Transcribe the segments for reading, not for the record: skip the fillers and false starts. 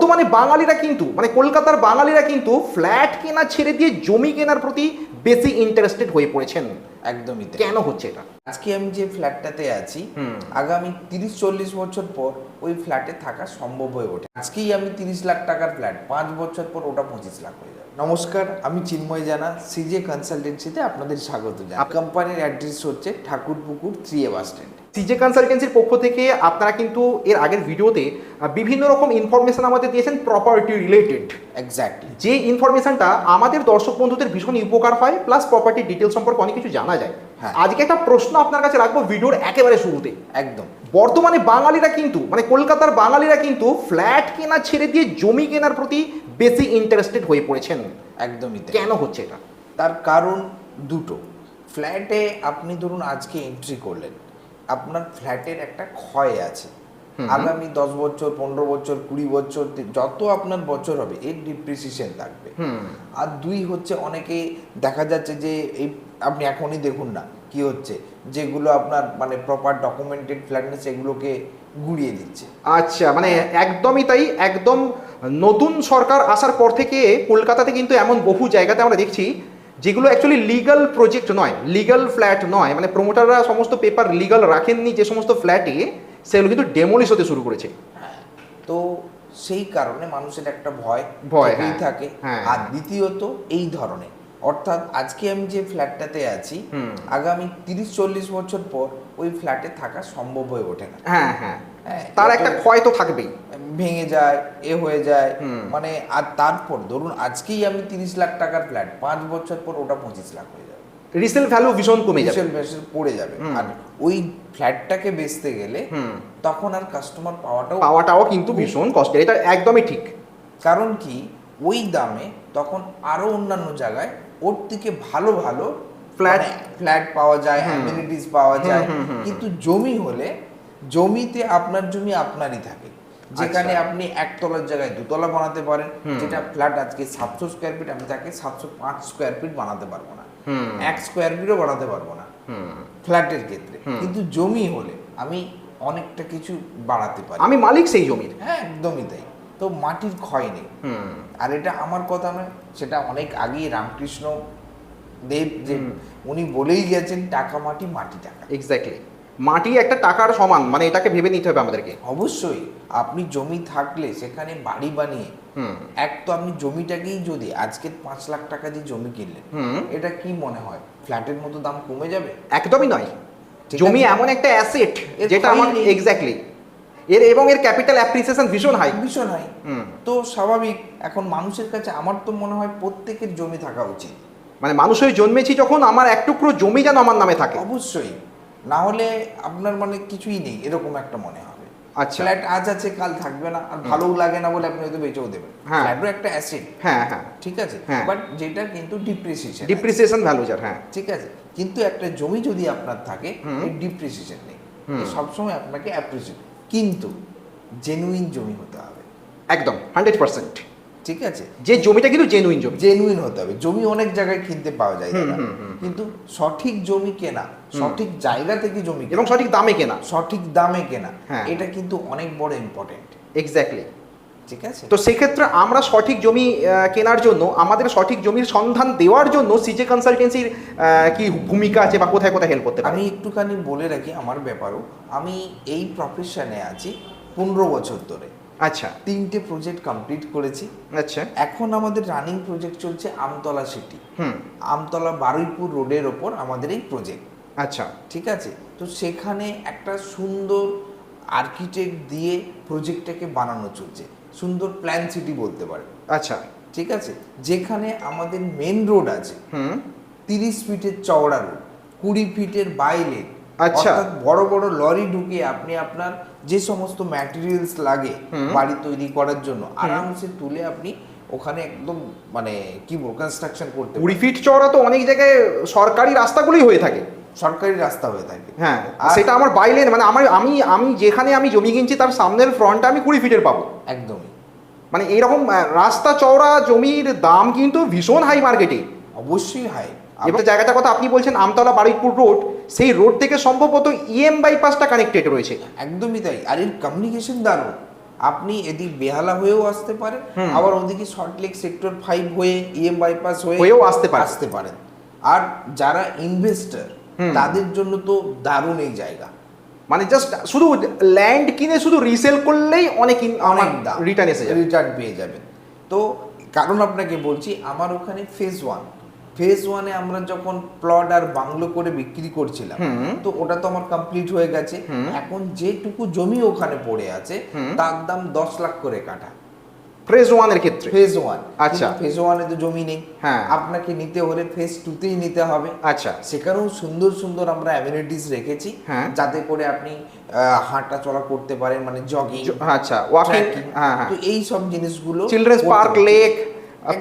বর্তমানে বাঙালিরা কিন্তু কলকাতার বাঙালিরা কিন্তু ফ্ল্যাট কেনা ছেড়ে দিয়ে জমি কেনার প্রতি বেশি ইন্টারেস্টেড হয়ে পড়েছেন। একদমই তাই। কেন হচ্ছে এটা? আজকে আমি যে ফ্ল্যাটটাতে আছি, আগামী 30-40 বছর পর ওই ফ্ল্যাটে থাকা সম্ভব হয়ে ওঠে। আজকেই আমি 30 লাখ টাকার ফ্ল্যাট, 5 বছর পর ওটা 25 লাখ হয়ে যাবে। নমস্কার, আমি চিন্ময় জানা, সিজে কনসালটেন্সিতে আপনাদের স্বাগত জানাই। কোম্পানির অ্যাড্রেস হচ্ছে ঠাকুরপুকুর 3A বাস স্ট্যান্ড। সিজে কনসালটেন্সির পক্ষ থেকে আপনারা কিন্তু এর আগের ভিডিওতে বিভিন্ন রকম ইনফরমেশন আমাদের দিয়েছেন প্রপার্টি রিলেটেড। এক্স্যাক্টলি। যে ইনফরমেশনটা আমাদের দর্শক বন্ধুদের ভীষণ উপকার হয়, প্লাস প্রপার্টি ডিটেলস সম্পর্কে অনেক কিছু জানা যায়। হ্যাঁ। আজকে একটা প্রশ্ন আপনার কাছে রাখবো ভিডিওর একেবারে শুরুতে। একদম। বর্তমানে বাঙালিরা কিন্তু কলকাতার বাঙালিরা কিন্তু ফ্ল্যাট কেনা ছেড়ে দিয়ে জমি কেনার প্রতি বেশি ইন্টারেস্টেড হয়ে পড়েছেন। একদমই তাই। কেন হচ্ছে এটা? তার কারণ দুটো। ফ্ল্যাটে আপনি ধরুন আজকে এন্ট্রি করলেন, আপনার ফ্ল্যাটের একটা ক্ষয় আছে। আগামী 10 বছর, 15 বছর, 20 বছর, যত আপনার বছর হবে এর ডিপ্রিসিয়েশন থাকবে। আর দুই হচ্ছে, অনেকে দেখা যাচ্ছে যে এই আপনি এখনই দেখুন না কি হচ্ছে, যেগুলো আপনার প্রপার ডকুমেন্টেড ফ্ল্যাট নেই সেগুলোকে গুড়িয়ে দিচ্ছে। আচ্ছা, একদমই তাই। একদম নতুন সরকার আসার পর থেকে কলকাতাতে কিন্তু এমন বহু জায়গাতে আমরা দেখছি যেগুলো অ্যাকচুয়ালি লিগাল প্রজেক্ট নয়, লিগাল ফ্ল্যাট নয়, প্রমোটাররা সমস্ত পেপার লিগাল রাখেননি যে সমস্ত ফ্ল্যাটে, সেগুলো কিন্তু ডেমোলিশ হতে শুরু করেছে। তো সেই কারণে মানুষের একটা ভয় হ্যাঁ, থাকে। হ্যাঁ। আর দ্বিতীয়ত এই ধরনের, অর্থাৎ আজকে আমি যে ফ্ল্যাটটাতে আছি, আগামী 30-40 বছর পর ওই ফ্ল্যাটে থাকা সম্ভব হয়ে ওঠে না। হ্যাঁ হ্যাঁ, তার একটা ক্ষয় তো থাকবেই, ভেঙে যায়, হয়ে যায়। আর তারপর ধরুন আজকেই আমি 30 লাখ টাকার ফ্ল্যাট, 5 বছর পর ওটা 25 লাখ হয়ে যাবে। রিসেল ভ্যালু ভীষণ কমে যাবে, রিসেল ভ্যালু পড়ে যাবে। আর ওই ফ্ল্যাটটাকে বেচতে গেলে তখন আর কাস্টমার পাওয়াটাও কিন্তু ভীষণ কষ্টের। এটা একদমই ঠিক। কারণ কি, ওই দামে তখন আরো অন্যান্য জায়গায় ওর থেকে ভালো ভালো ফ্ল্যাট পাওয়া যায়, অ্যামিনিটিস পাওয়া যায়। কিন্তু জমি হলে, জমিতে আপনার জমি আপনারই থাকে, যেখানে আপনি একতলার জায়গায় দুতলা বানাতে পারেন। যেটা ফ্ল্যাট আজকে 700 স্কোয়ার ফিট, আমি তাকে 705 স্কোয়ার ফিট বানাতে পারবো না, 1 স্কোয়ার ফিটও বানাতে পারবো না ফ্ল্যাটের ক্ষেত্রে। কিন্তু জমি হলে আমি অনেকটা কিছু বাড়াতে পারি, আমি মালিক সেই জমির। হ্যাঁ, একদমই তাই। তো মাটির ক্ষয় নেই। আর এটা আমার কথা নয়, সেটা অনেক আগেই রামকৃষ্ণ দেব যে উনি বলেই গেছেন, টাকা মাটি, মাটি টাকা। এক্স্যাক্টলি, মাটি একটা টাকার সমান, এটাকে ভেবে নিতে হবে আমাদেরকে। অবশ্যই আপনি জমি থাকলে সেখানে বাড়ি বানিয়ে, এক তো আপনি জমিটাকেই যদি আজকে 5 লাখ টাকা দিয়ে জমি কিনলেন, এটা কি মনে হয় ফ্ল্যাটের মতো দাম কমে যাবে? একদমই নয়। জমি এমন একটা অ্যাসেট যেটা আমার এক্স্যাক্টলি এবং এর ক্যাপিটাল অ্যাপ্রিসিয়েশন ভীষণ হাই। তো স্বাভাবিক, এখন মানুষের কাছে আমার তো মনে হয় প্রত্যেকের জমি থাকা উচিত। মানুষ হয়ে জন্মেছি যখন, আমার এক টুকরো জমি যেন আমার নামে থাকে। অবশ্যই, না হলে আপনার কিছুই নেই এরকম একটা মনে হবে। আচ্ছা, ফ্ল্যাট আজ আছে কাল থাকবে না, আর ভালোও লাগে না বলে আপনি হয়তো বেচেও দেবেন। ফ্ল্যাটও একটা অ্যাসেট। হ্যাঁ হ্যাঁ, ঠিক আছে, বাট যেটা কিন্তু ডিপ্রিসিয়েশন ভ্যালু যার। হ্যাঁ, ঠিক আছে। কিন্তু একটা জমি যদি আপনার থাকে, এর ডিপ্রিসিয়েশন নেই, সবসময় আপনাকে অ্যাপ্রিসিয়েট, কিন্তু জেনুইন জমি হতে হবে। একদম 100%। ঠিক আছে, যে জমিটা কিন্তু জেনুইন হতে হবে। জমি অনেক জায়গায় কিনতে পাওয়া যায়, কিন্তু সঠিক জমি কেনা, সঠিক জায়গা থেকে জমি এবং সঠিক দামে কেনা, এটা কিন্তু অনেক বড় ইম্পর্টেন্ট। এক্স্যাক্টলি। ঠিক আছে, তো সেক্ষেত্রে আমরা সঠিক জমি কেনার জন্য, আমাদের সঠিক জমির সন্ধান দেওয়ার জন্য সিজে কনসালটেন্সির কি ভূমিকা আছে বা কোথায় কোথায় হেল্প করতে পারে? আমি একটুখানি বলে রাখি আমার ব্যাপারও। আমি এই প্রফেশনে আছি 15 বছর ধরে। আচ্ছা, 3টে প্রজেক্ট কমপ্লিট করেছি। আচ্ছা, এখন আমাদের রানিং প্রজেক্ট চলছে আমতলা সিটি, আমতলা বারুইপুর রোডের ওপর আমাদের এই প্রজেক্ট। আচ্ছা, ঠিক আছে। তো সেখানে একটা সুন্দর আর্কিটেক্ট দিয়ে প্রজেক্টটাকে বানানো চলছে, সুন্দর প্ল্যান সিটি বলতে পারে। আচ্ছা, ঠিক আছে, যেখানে আমাদের মেন রোড আছে 30 ফিটের চওড়া রোড, 20 ফিটের বাইলে। আচ্ছা, বড় বড় লরি ঢুকিয়ে আপনি আপনার যে সমস্ত ম্যাটেরিয়ালস লাগে বাড়ি তৈরি করার জন্য আরামসে তুলে আপনি ওখানে একদম কি বলবো কনস্ট্রাকশন করতে। 20 ফিট চওড়া তো অনেক জায়গায় সরকারি রাস্তাগুলোই হয়ে থাকে, সরকারি রাস্তা হয়ে থাকে। হ্যাঁ, সেটা আমার বাইলেন, আমি যেখানে আমি জমি কিনছি তার সামনের ফ্রন্টটা আমি 20 ফিটের পাবো। একদমই, এইরকম রাস্তা চওড়া জমির দাম কিন্তু ভীষণ হাই মার্কেটে। অবশ্যই হাই। এবার জায়গাটার কথা আপনি বলছেন আমতলা বারুইপুর রোড, সেই রোড থেকে সম্ভবত ইএম বাইপাসটা কানেক্টেড রয়েছে। একদমই তাই, আর এর কমিউনিকেশন দারুণ। আপনি এদিক বেহালা হয়েও আসতে পারেন, আবার ওদিকে সল্টলেক সেক্টর 5 হয়ে ইএম বাইপাস হয়েও আসতে পারেন। আর যারা ইনভেস্টর তাদের জন্য তো দারুণ এই জায়গা, মানে জাস্ট শুধু ল্যান্ড কিনে শুধু রিসেল করলেই অনেক রিটার্ন এসে যাবে, রিটার্ন পেয়ে যাবেন। তো কারণ আপনাকে বলছি, আমার ওখানে ফেজ ওয়ানে আমরা যখন প্লট আর বাংলো করে বিক্রি করছিলাম, তো ওটা তো আমার কমপ্লিট হয়ে গেছে। এখন যেটুকু জমি ওখানে পড়ে আছে তার দাম 10 লাখ করে কাটা ফেজ ওয়ানের ক্ষেত্রে। ফেজ ওয়ান, আচ্ছা, ফেজ ওয়ানে তো জমি নেই, হ্যাঁ, আপনাকে নিতে হলে ফেজ টুতেই নিতে হবে। আচ্ছা, সেখানেও সুন্দর সুন্দর আমরা অ্যামিনিটিস রেখেছি, হ্যাঁ, যাতে করে আপনি হাঁটা চলা করতে পারেন, মানে জগিং, আচ্ছা, ওয়াকিং, হ্যাঁ, তো এই সব জিনিসগুলো, চিলড্রেন্স পার্ক, লেক,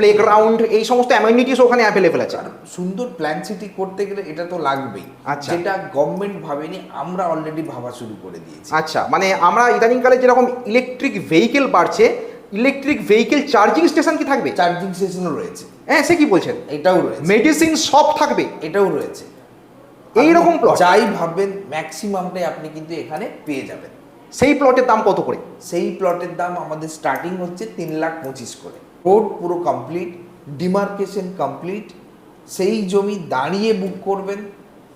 প্লেগ্রাউন্ড, এই সমস্ত অ্যামিনিটিস ওখানে অ্যাভেলেবল আছে। সুন্দর প্ল্যান সিটি করতে গেলে এটা তো লাগবেই, আচ্ছা, যেটা গভর্নমেন্ট ভাবেনি, আমরা অলরেডি ভাবা শুরু করে দিয়েছি। আচ্ছা, মানে আমরা ইদানিংকালে যেরকম ইলেকট্রিক ভেহিকেল বাড়ছে, ইলেকট্রিক ভেহিকেল চার্জিং স্টেশন কি থাকবে? চার্জিং স্টেশনও রয়েছে, হ্যাঁ, সে কি বলছেন? এটাও রয়েছে। মেডিসিন শপ থাকবে, এটাও রয়েছে। এইরকম প্লট যাই ভাববেন ম্যাক্সিমামটাই আপনি কিন্তু এখানে পেয়ে যাবেন। সেই প্লটের দাম কত করে? সেই প্লটের দাম আমাদের স্টার্টিং হচ্ছে 3,25,000 করে। রোড পুরো কমপ্লিট, ডিমার্কেশন কমপ্লিট, সেই জমি দাঁড়িয়ে বুক করবেন,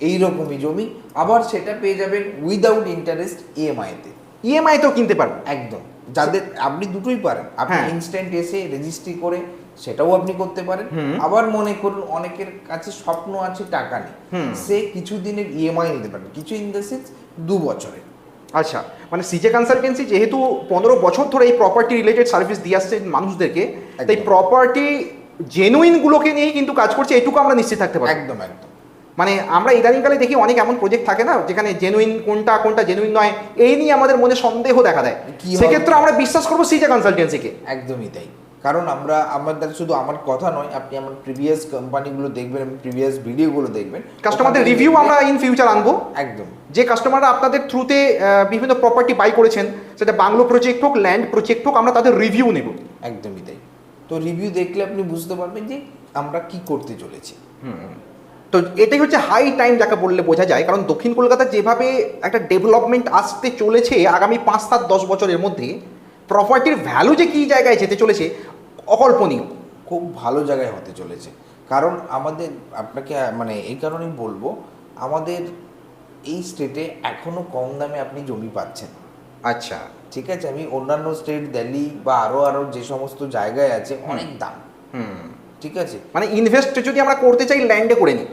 এই রকমই জমি, আবার সেটা পেয়ে যাবেন উইদাউট ইন্টারেস্ট ইএমআইতে। ইএমআইতেও কিনতে পারবেন একদম, যাদের আপনি দুটোই পারেন, আপনি হ্যাঁ, ইনস্ট্যান্ট এসে রেজিস্ট্রি করে সেটাও আপনি করতে পারেন। আবার মনে করুন অনেকের কাছে স্বপ্ন আছে, টাকা নেই, সে কিছু দিনের ইএমআই নিতে পারবে, কিছু ইন দ্য সেন্স 2 বছরের। আচ্ছা, মানে সিজে কনসালটেন্সি যেহেতু 15 বছর ধরে এই প্রপার্টি রিলেটেড সার্ভিস দিয়ে আসছে মানুষদেরকে, তাই প্রপার্টি জেনুইনগুলোকে নিয়েই কিন্তু কাজ করছে, এটুকু আমরা নিশ্চিত থাকতে পারি। একদম একদম। মানে আমরা ইদানিংকালে দেখি অনেক এমন প্রজেক্ট থাকে না, যেখানে জেনুইন কোনটা জেনুইন নয়, এই নিয়ে আমাদের মনে সন্দেহ দেখা দেয়। সেক্ষেত্রে আমরা বিশ্বাস করবো সিজে কনসালটেন্সিকে। একদমই তাই, কারণ আমাদের শুধু আমার কথা নয়, আপনি আমার প্রিভিয়াস কোম্পানিগুলো দেখবেন, প্রিভিয়াস ভিডিওগুলো দেখবেন, কাস্টমারদের রিভিউ আমরা ইন ফিউচার আনবো। একদম, যে কাস্টমাররা আপনাদের থ্রুতে বিভিন্ন প্রপার্টি বাই করেছেন, সেটা বাংলো প্রজেক্ট হোক, ল্যান্ড প্রজেক্ট হোক, আমরা তাদের রিভিউ নেব। একদমই তাই। তো রিভিউ দেখলে আপনি বুঝতে পারবেন যে আমরা কি করতে চলেছি। তো এটাই হচ্ছে হাই টাইম যাকে বললে বোঝা যায়, কারণ দক্ষিণ কলকাতার যেভাবে একটা ডেভেলপমেন্ট আসতে চলেছে আগামী 5-7-10 বছরের মধ্যে, প্রপার্টির ভ্যালু যে কী জায়গায় যেতে চলেছে অকল্পনীয়, খুব ভালো জায়গায় হতে চলেছে। কারণ আমাদের, আপনাকে মানে এই কারণেই বলবো, আমাদের এই স্টেটে এখনো কম দামে আপনি জমি পাচ্ছেন। আচ্ছা, ঠিক আছে, আমি অন্যান্য স্টেট, দিল্লি বা আরও যে সমস্ত জায়গায় আছে অনেক দাম, ঠিক আছে, মানে ইনভেস্ট যদি আমরা করতে চাই ল্যান্ডে করে নিই,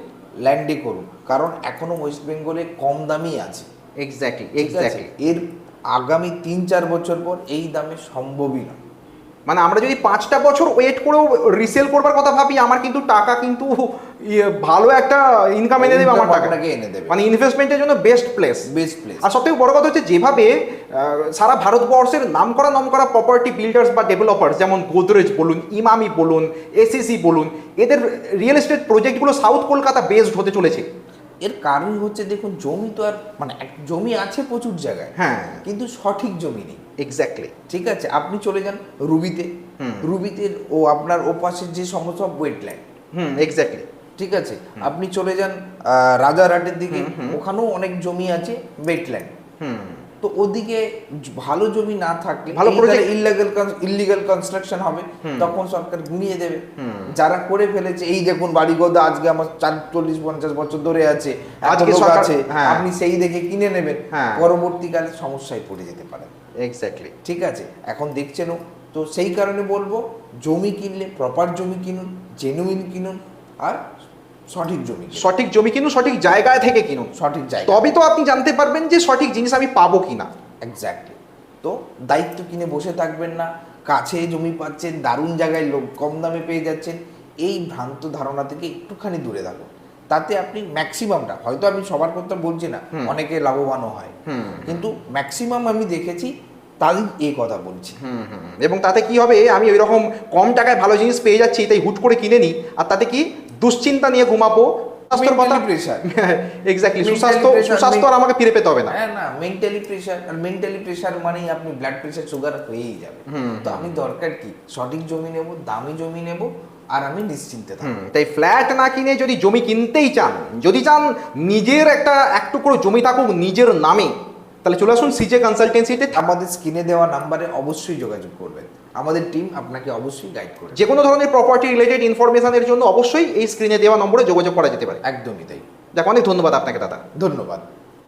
ল্যান্ডে করুন, কারণ এখনো ওয়েস্ট বেঙ্গলে কম দামই আছে। এক্স্যাক্টলি। এর আগামী 3-4 বছর পর এই দামে সম্ভবই নয়। মানে আমরা যদি 5টা বছর ওয়েট করেও রিসেল করবার কথা ভাবি, আমার কিন্তু টাকা কিন্তু ভালো একটা ইনকাম এনে দেবে, আমার টাকাটাকে এনে দেবে, মানে ইনভেস্টমেন্টের জন্য বেস্ট প্লেস। আর সবথেকে বড় কথা হচ্ছে, যেভাবে সারা ভারতবর্ষের নামকরা প্রপার্টি বিল্ডার্স বা ডেভেলপার্স, যেমন গোদরেজ বলুন, ইমামি বলুন, এসিসি বলুন, এদের রিয়েল এস্টেট প্রজেক্টগুলো সাউথ কলকাতা বেসড হতে চলেছে। এর কারণ হচ্ছে, দেখুন, জমি তো আর মানে জমি আছে প্রচুর জায়গায়, হ্যাঁ, কিন্তু সঠিক জমি নেই। এক্স্যাক্টলি, ঠিক আছে, আপনি চলে যান রুবিতে, আপনার ওপাশের যে সমস্ত ওয়েটল্যান্ড, এক্স্যাক্টলি, ঠিক আছে, আপনি চলে যান রাজারহাটের দিকে, ওখানেও অনেক জমি আছে ওয়েটল্যান্ড। তো ওদিকে ভালো জমি না থাকলে ভালো প্রজেক্ট, ইলিগাল কনস্ট্রাকশন হবে, তখন সরকার গুনিয়ে দেবে। যারা করে ফেলেছে, এই দেখুন বাড়িগোদা আজকে আমার 40-50 বছর ধরে আছে, আজকে আছে, আপনি সেই দেখে কিনে নেবেন, পরবর্তীকালে সমস্যায় পড়ে যেতে পারেন। এক্স্যাক্টলি, ঠিক আছে, এখন দেখছেনও তো, সেই কারণে বলবো, জমি কিনলে প্রপার জমি কিনুন, জেনুইন কিনুন, আর সঠিক জমি কিনুন, সঠিক জায়গায় থেকে কিনুন, সঠিক জায়গা, তবে তো আপনি জানতে পারবেন যে সঠিক জিনিস আমি পাবো কিনা। এক্স্যাক্টলি। তো দায়িত্ব কিনে বসে থাকবেন না, কাছে জমি পাচ্ছেন, দারুণ জায়গায় কম দামে পেয়ে যাচ্ছেন, এই ভ্রান্ত ধারণা থেকে একটুখানি দূরে থাকুন। তাতে আপনি ম্যাক্সিমামটা, হয়তো আমি সবার কথা বলছি না, অনেকে লাভবানও হয়, কিন্তু ম্যাক্সিমাম আমি দেখেছি তাই এই কথা বলছি। এবং তাতে কি হবে, আমি ওই রকম কম টাকায় ভালো জিনিস পেয়ে যাচ্ছি, তাই হুট করে কিনে নিই, আর তাতে কি দুশ্চিন্তা নিয়ে ঘুমাবো, এক্স্যাক্টলি, সুস্বাস্থ্য আর আমাকে ফিরে পেতে হবে না। হ্যাঁ, না, মেন্টালি প্রেশার মানেই আপনি ব্লাড প্রেশার, সুগার হয়েই যাবে। তো আমি দরকার কি, সঠিক জমি নেব, দামি জমি নেব, আর আমি নিশ্চিন্তে থাকবো। তাই ফ্ল্যাট না কিনে যদি জমি কিনতেই চান, যদি চান নিজের একটা এক টুকরো জমি থাকুক নিজের নামে, তাহলে চলে আসুন সিজে কনসালটেন্সিতে। আমাদের স্ক্রিনে দেওয়া নাম্বারে অবশ্যই যোগাযোগ করবেন, আমাদের টিম আপনাকে অবশ্যই গাইড করবে। যে কোনো ধরনের প্রপার্টি রিলেটেড ইনফরমেশনের জন্য অবশ্যই এই স্ক্রিনে দেওয়া নম্বরে যোগাযোগ করা যেতে পারে। একদমই তাই। যাক, অনেক ধন্যবাদ আপনাকে দাদা। ধন্যবাদ।